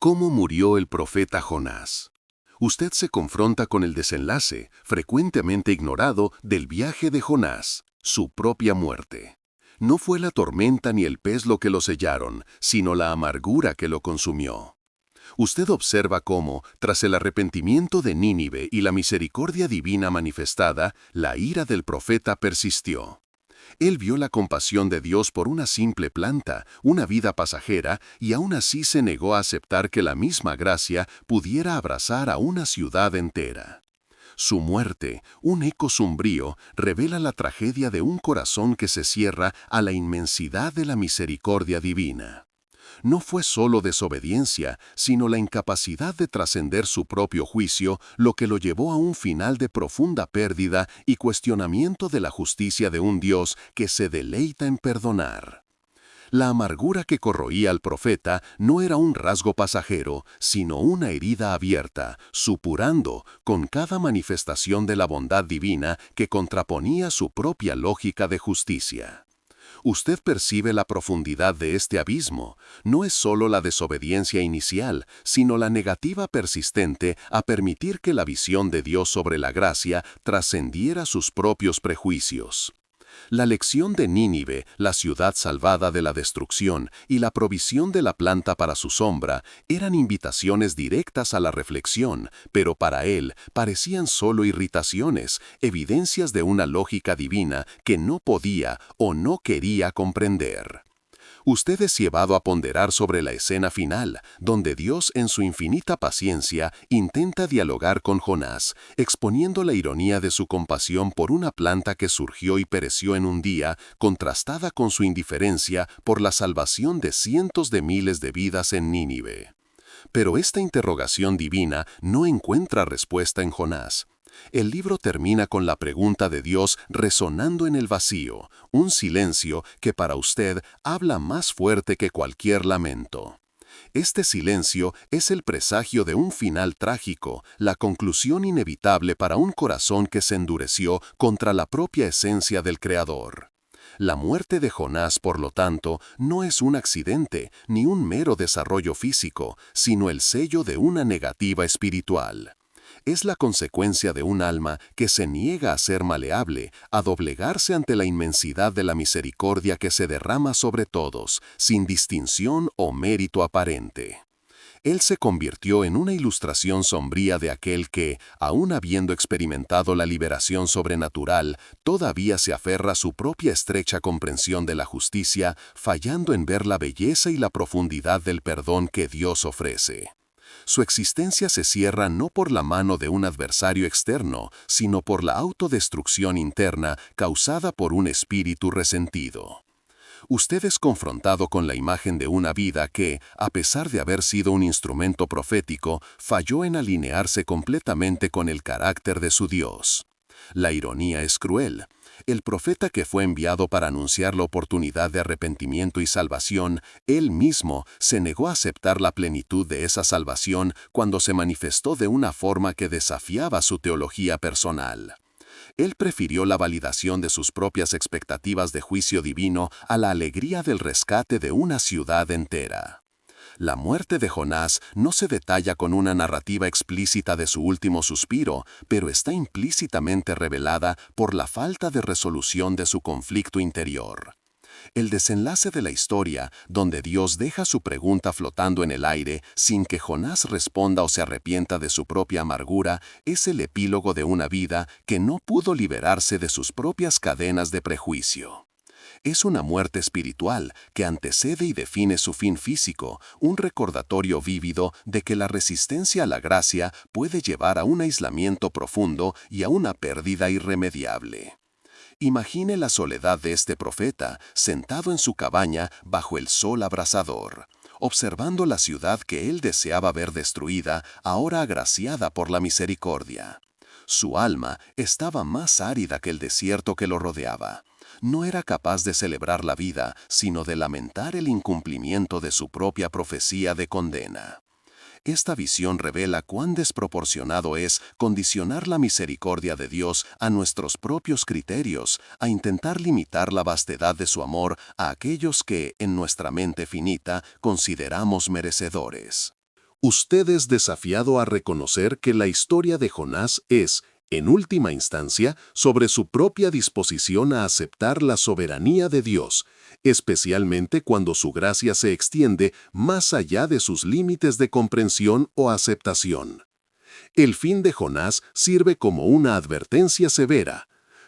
¿Cómo murió el profeta Jonás? Usted se confronta con el desenlace, frecuentemente ignorado, del viaje de Jonás, su propia muerte. No fue la tormenta ni el pez lo que lo sellaron, sino la amargura que lo consumió. Usted observa cómo, tras el arrepentimiento de Nínive y la misericordia divina manifestada, la ira del profeta persistió. Él vio la compasión de Dios por una simple planta, una vida pasajera, y aún así se negó a aceptar que la misma gracia pudiera abrazar a una ciudad entera. Su muerte, un eco sombrío, revela la tragedia de un corazón que se cierra a la inmensidad de la misericordia divina. No fue solo desobediencia, sino la incapacidad de trascender su propio juicio lo que lo llevó a un final de profunda pérdida y cuestionamiento de la justicia de un Dios que se deleita en perdonar. La amargura que corroía al profeta no era un rasgo pasajero, sino una herida abierta, supurando con cada manifestación de la bondad divina que contraponía su propia lógica de justicia. Usted percibe la profundidad de este abismo. No es solo la desobediencia inicial, sino la negativa persistente a permitir que la visión de Dios sobre la gracia trascendiera sus propios prejuicios. La lección de Nínive, la ciudad salvada de la destrucción, y la provisión de la planta para su sombra, eran invitaciones directas a la reflexión, pero para él parecían solo irritaciones, evidencias de una lógica divina que no podía o no quería comprender. Usted es llevado a ponderar sobre la escena final, donde Dios en su infinita paciencia intenta dialogar con Jonás, exponiendo la ironía de su compasión por una planta que surgió y pereció en un día, contrastada con su indiferencia por la salvación de cientos de miles de vidas en Nínive. Pero esta interrogación divina no encuentra respuesta en Jonás. El libro termina con la pregunta de Dios resonando en el vacío, un silencio que para usted habla más fuerte que cualquier lamento. Este silencio es el presagio de un final trágico, la conclusión inevitable para un corazón que se endureció contra la propia esencia del Creador. La muerte de Jonás, por lo tanto, no es un accidente ni un mero desarrollo físico, sino el sello de una negativa espiritual. Es la consecuencia de un alma que se niega a ser maleable, a doblegarse ante la inmensidad de la misericordia que se derrama sobre todos, sin distinción o mérito aparente. Él se convirtió en una ilustración sombría de aquel que, aun habiendo experimentado la liberación sobrenatural, todavía se aferra a su propia estrecha comprensión de la justicia, fallando en ver la belleza y la profundidad del perdón que Dios ofrece. Su existencia se cierra no por la mano de un adversario externo, sino por la autodestrucción interna causada por un espíritu resentido. Usted es confrontado con la imagen de una vida que, a pesar de haber sido un instrumento profético, falló en alinearse completamente con el carácter de su Dios. La ironía es cruel. El profeta que fue enviado para anunciar la oportunidad de arrepentimiento y salvación, él mismo se negó a aceptar la plenitud de esa salvación cuando se manifestó de una forma que desafiaba su teología personal. Él prefirió la validación de sus propias expectativas de juicio divino a la alegría del rescate de una ciudad entera. La muerte de Jonás no se detalla con una narrativa explícita de su último suspiro, pero está implícitamente revelada por la falta de resolución de su conflicto interior. El desenlace de la historia, donde Dios deja su pregunta flotando en el aire sin que Jonás responda o se arrepienta de su propia amargura, es el epílogo de una vida que no pudo liberarse de sus propias cadenas de prejuicio. Es una muerte espiritual que antecede y define su fin físico, un recordatorio vívido de que la resistencia a la gracia puede llevar a un aislamiento profundo y a una pérdida irremediable. Imagine la soledad de este profeta, sentado en su cabaña bajo el sol abrasador, observando la ciudad que él deseaba ver destruida, ahora agraciada por la misericordia. Su alma estaba más árida que el desierto que lo rodeaba. No era capaz de celebrar la vida, sino de lamentar el incumplimiento de su propia profecía de condena. Esta visión revela cuán desproporcionado es condicionar la misericordia de Dios a nuestros propios criterios, a intentar limitar la vastedad de su amor a aquellos que, en nuestra mente finita, consideramos merecedores. Usted es desafiado a reconocer que la historia de Jonás es, en última instancia, sobre su propia disposición a aceptar la soberanía de Dios, especialmente cuando su gracia se extiende más allá de sus límites de comprensión o aceptación. El fin de Jonás sirve como una advertencia severa.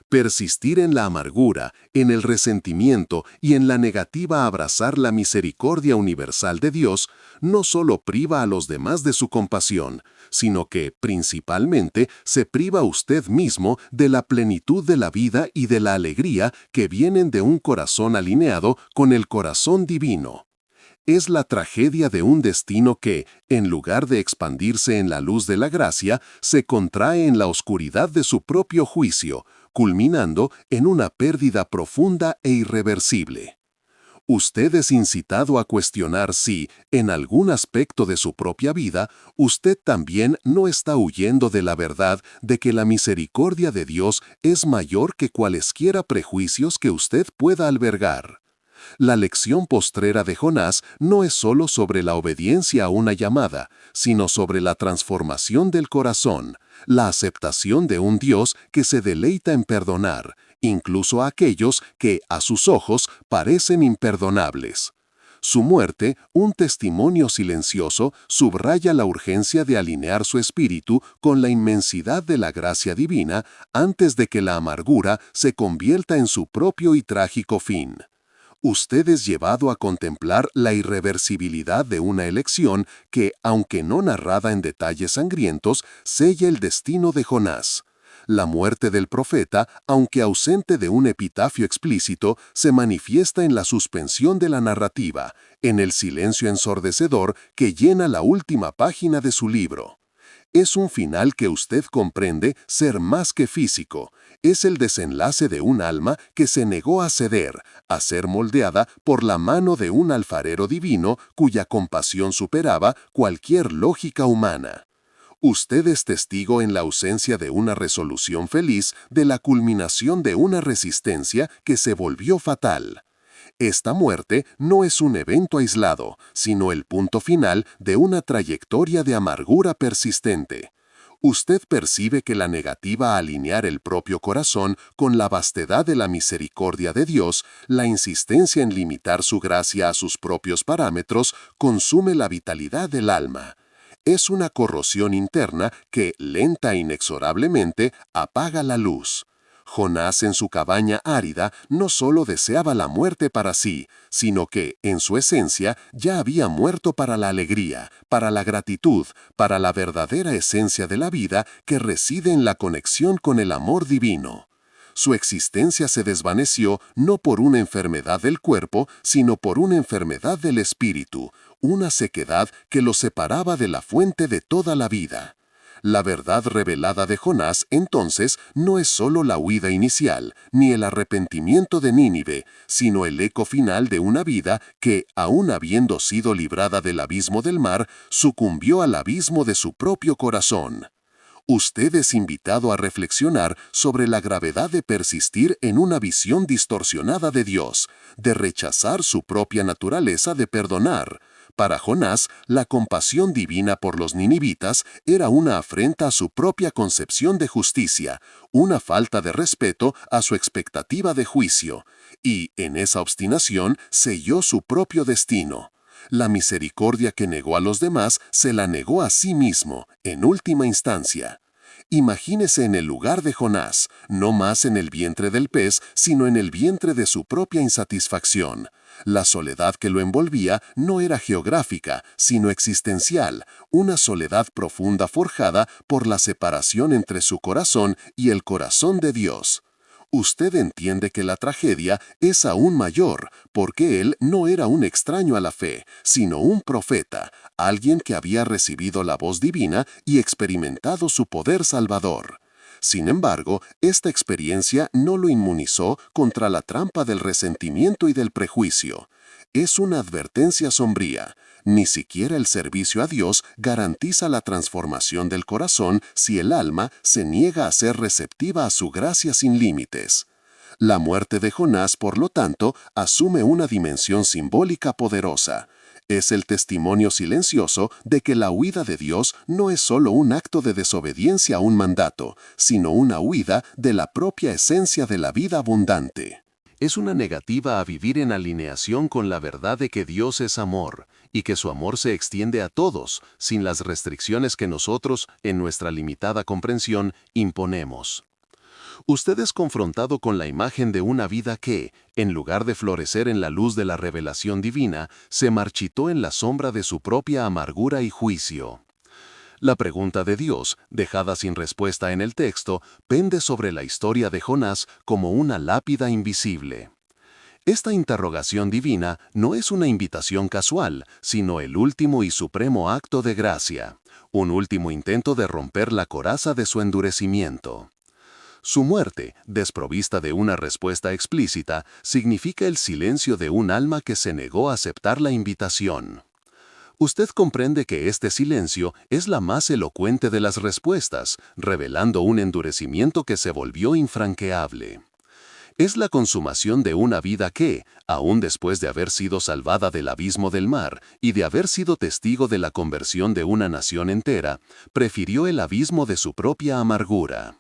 Persistir en la amargura, en el resentimiento y en la negativa a abrazar la misericordia universal de Dios no solo priva a los demás de su compasión, sino que, principalmente, se priva a usted mismo de la plenitud de la vida y de la alegría que vienen de un corazón alineado con el corazón divino. Es la tragedia de un destino que, en lugar de expandirse en la luz de la gracia, se contrae en la oscuridad de su propio juicio, culminando en una pérdida profunda e irreversible. Usted es incitado a cuestionar si, en algún aspecto de su propia vida, usted también no está huyendo de la verdad de que la misericordia de Dios es mayor que cualesquiera prejuicios que usted pueda albergar. La lección postrera de Jonás no es solo sobre la obediencia a una llamada, sino sobre la transformación del corazón, la aceptación de un Dios que se deleita en perdonar, incluso a aquellos que, a sus ojos, parecen imperdonables. Su muerte, un testimonio silencioso, subraya la urgencia de alinear su espíritu con la inmensidad de la gracia divina antes de que la amargura se convierta en su propio y trágico fin. Usted es llevado a contemplar la irreversibilidad de una elección que, aunque no narrada en detalles sangrientos, sella el destino de Jonás. La muerte del profeta, aunque ausente de un epitafio explícito, se manifiesta en la suspensión de la narrativa, en el silencio ensordecedor que llena la última página de su libro. Es un final que usted comprende ser más que físico. Es el desenlace de un alma que se negó a ceder, a ser moldeada por la mano de un alfarero divino cuya compasión superaba cualquier lógica humana. Usted es testigo en la ausencia de una resolución feliz de la culminación de una resistencia que se volvió fatal. Esta muerte no es un evento aislado, sino el punto final de una trayectoria de amargura persistente. Usted percibe que la negativa a alinear el propio corazón con la vastedad de la misericordia de Dios, la insistencia en limitar su gracia a sus propios parámetros, consume la vitalidad del alma. Es una corrosión interna que, lenta e inexorablemente, apaga la luz. Jonás en su cabaña árida no solo deseaba la muerte para sí, sino que, en su esencia, ya había muerto para la alegría, para la gratitud, para la verdadera esencia de la vida que reside en la conexión con el amor divino. Su existencia se desvaneció no por una enfermedad del cuerpo, sino por una enfermedad del espíritu, una sequedad que lo separaba de la fuente de toda la vida. La verdad revelada de Jonás, entonces, no es solo la huida inicial, ni el arrepentimiento de Nínive, sino el eco final de una vida que, aun habiendo sido librada del abismo del mar, sucumbió al abismo de su propio corazón. Usted es invitado a reflexionar sobre la gravedad de persistir en una visión distorsionada de Dios, de rechazar su propia naturaleza de perdonar. Para Jonás, la compasión divina por los ninivitas era una afrenta a su propia concepción de justicia, una falta de respeto a su expectativa de juicio, y, en esa obstinación, selló su propio destino. La misericordia que negó a los demás se la negó a sí mismo, en última instancia. Imagínese en el lugar de Jonás, no más en el vientre del pez, sino en el vientre de su propia insatisfacción. La soledad que lo envolvía no era geográfica, sino existencial, una soledad profunda forjada por la separación entre su corazón y el corazón de Dios. Usted entiende que la tragedia es aún mayor, porque él no era un extraño a la fe, sino un profeta, alguien que había recibido la voz divina y experimentado su poder salvador. Sin embargo, esta experiencia no lo inmunizó contra la trampa del resentimiento y del prejuicio. Es una advertencia sombría. Ni siquiera el servicio a Dios garantiza la transformación del corazón si el alma se niega a ser receptiva a su gracia sin límites. La muerte de Jonás, por lo tanto, asume una dimensión simbólica poderosa. Es el testimonio silencioso de que la huida de Dios no es solo un acto de desobediencia a un mandato, sino una huida de la propia esencia de la vida abundante. Es una negativa a vivir en alineación con la verdad de que Dios es amor y que su amor se extiende a todos, sin las restricciones que nosotros, en nuestra limitada comprensión, imponemos. Usted es confrontado con la imagen de una vida que, en lugar de florecer en la luz de la revelación divina, se marchitó en la sombra de su propia amargura y juicio. La pregunta de Dios, dejada sin respuesta en el texto, pende sobre la historia de Jonás como una lápida invisible. Esta interrogación divina no es una invitación casual, sino el último y supremo acto de gracia, un último intento de romper la coraza de su endurecimiento. Su muerte, desprovista de una respuesta explícita, significa el silencio de un alma que se negó a aceptar la invitación. Usted comprende que este silencio es la más elocuente de las respuestas, revelando un endurecimiento que se volvió infranqueable. Es la consumación de una vida que, aun después de haber sido salvada del abismo del mar y de haber sido testigo de la conversión de una nación entera, prefirió el abismo de su propia amargura.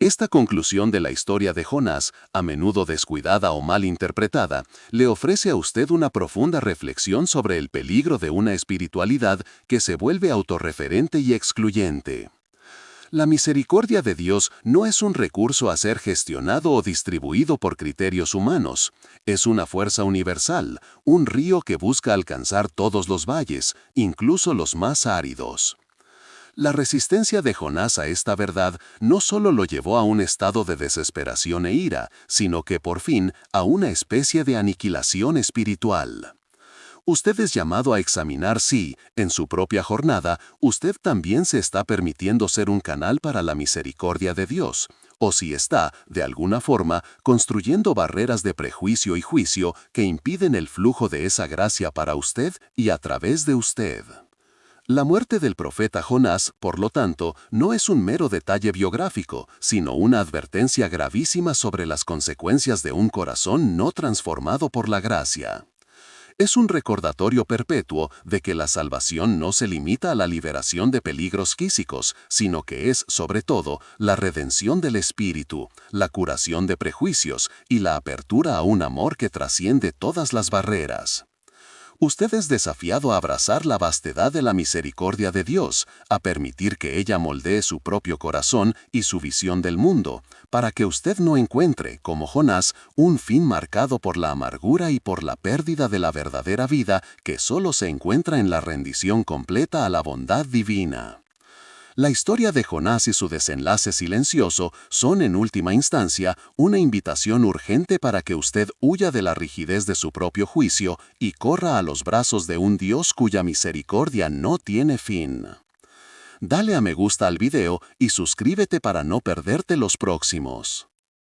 Esta conclusión de la historia de Jonás, a menudo descuidada o mal interpretada, le ofrece a usted una profunda reflexión sobre el peligro de una espiritualidad que se vuelve autorreferente y excluyente. La misericordia de Dios no es un recurso a ser gestionado o distribuido por criterios humanos. Es una fuerza universal, un río que busca alcanzar todos los valles, incluso los más áridos. La resistencia de Jonás a esta verdad no solo lo llevó a un estado de desesperación e ira, sino que por fin a una especie de aniquilación espiritual. Usted es llamado a examinar si, en su propia jornada, usted también se está permitiendo ser un canal para la misericordia de Dios, o si está, de alguna forma, construyendo barreras de prejuicio y juicio que impiden el flujo de esa gracia para usted y a través de usted. La muerte del profeta Jonás, por lo tanto, no es un mero detalle biográfico, sino una advertencia gravísima sobre las consecuencias de un corazón no transformado por la gracia. Es un recordatorio perpetuo de que la salvación no se limita a la liberación de peligros físicos, sino que es, sobre todo, la redención del espíritu, la curación de prejuicios y la apertura a un amor que trasciende todas las barreras. Usted es desafiado a abrazar la vastedad de la misericordia de Dios, a permitir que ella moldee su propio corazón y su visión del mundo, para que usted no encuentre, como Jonás, un fin marcado por la amargura y por la pérdida de la verdadera vida que solo se encuentra en la rendición completa a la bondad divina. La historia de Jonás y su desenlace silencioso son en última instancia una invitación urgente para que usted huya de la rigidez de su propio juicio y corra a los brazos de un Dios cuya misericordia no tiene fin. Dale a me gusta al video y suscríbete para no perderte los próximos.